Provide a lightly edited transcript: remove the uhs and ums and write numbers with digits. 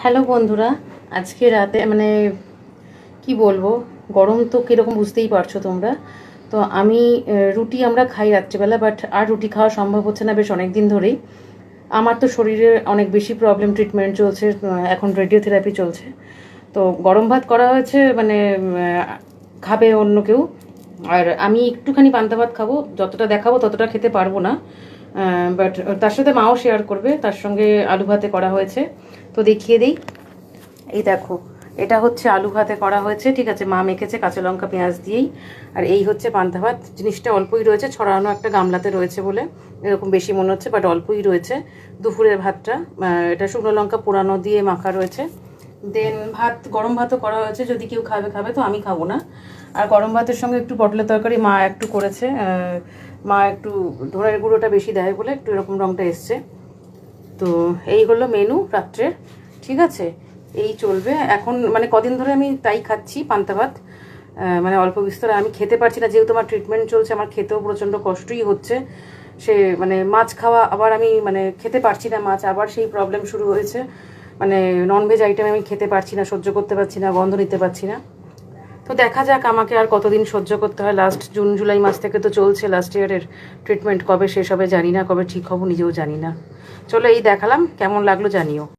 Hello বন্ধুরা, আজকে রাতে মানে কি বলবো, গরম তো কীরকম বুঝতেই পারছো তোমরা। তো আমি রুটি আমরা খাই রাত্রিবেলা, বাট আর রুটি খাওয়া সম্ভব হচ্ছে না বেশ অনেক দিন ধরেই। আমার তো শরীরে অনেক বেশি প্রবলেম, ট্রিটমেন্ট চলছে, এখন রেডিওথেরাপি চলছে। তো গরম ভাত করা হয়েছে, মানে খাবে অন্য কেউ, আর আমি একটুখানি পান্তা ভাত খাবো, যতটা দেখাবো ততটা খেতে পারবো না, বাট তার সাথে মাও শেয়ার করবে। তার সঙ্গে আলু ভাতে করা হয়েছে, তো দেখিয়ে দিই। এই দেখো, এটা হচ্ছে আলু ভাতে করা হয়েছে, ঠিক আছে, মা মেখেছে কাঁচা লঙ্কা পেঁয়াজ দিয়েই। আর এই হচ্ছে পান্তা ভাত, জিনিসটা অল্পই রয়েছে, ছড়ানো একটা গামলাতে রয়েছে বলে এরকম বেশি মনে হচ্ছে, বাট অল্পই রয়েছে। দুপুরের ভাতটা, এটা শুকনো লঙ্কা পোড়ানো দিয়ে মাখা রয়েছে। দেন ভাত, গরম ভাতও করা হয়েছে, যদি কেউ খাবে, তো আমি খাবো না। আর গরম ভাতের সঙ্গে একটু পটলের তরকারি মা একটু করেছে, মা একটু ধনের গুঁড়োটা বেশি দেয় বলে একটু এরকম রঙটা এসছে। তো এই হলো মেনু রাত্রের, ঠিক আছে, এই চলবে এখন। মানে কদিন ধরে আমি তাই খাচ্ছি পান্তা ভাত, মানে অল্প বিস্তর। আমি খেতে পারছি না, যেহেতু আমার ট্রিটমেন্ট চলছে, আমার খেতেও প্রচণ্ড কষ্টই হচ্ছে। সে মানে মাছ খাওয়া আবার আমি মানে খেতে পারছি না, মাছ আবার সেই প্রবলেম শুরু হয়েছে। মানে ননভেজ আইটেম আমি খেতে পারছি না, সহ্য করতে পারছি না, গন্ধ নিতে পারছি না। তো দেখা যাক আমাকে আর কতদিন সহ্য করতে হয়। লাস্ট জুন জুলাই মাস থেকে তো চলছে লাস্ট ইয়ারের ট্রিটমেন্ট, কবে শেষ হবে জানি না, কবে ঠিক হব নিজেও জানি না। চলো, এই দেখালাম, কেমন লাগলো জানিও।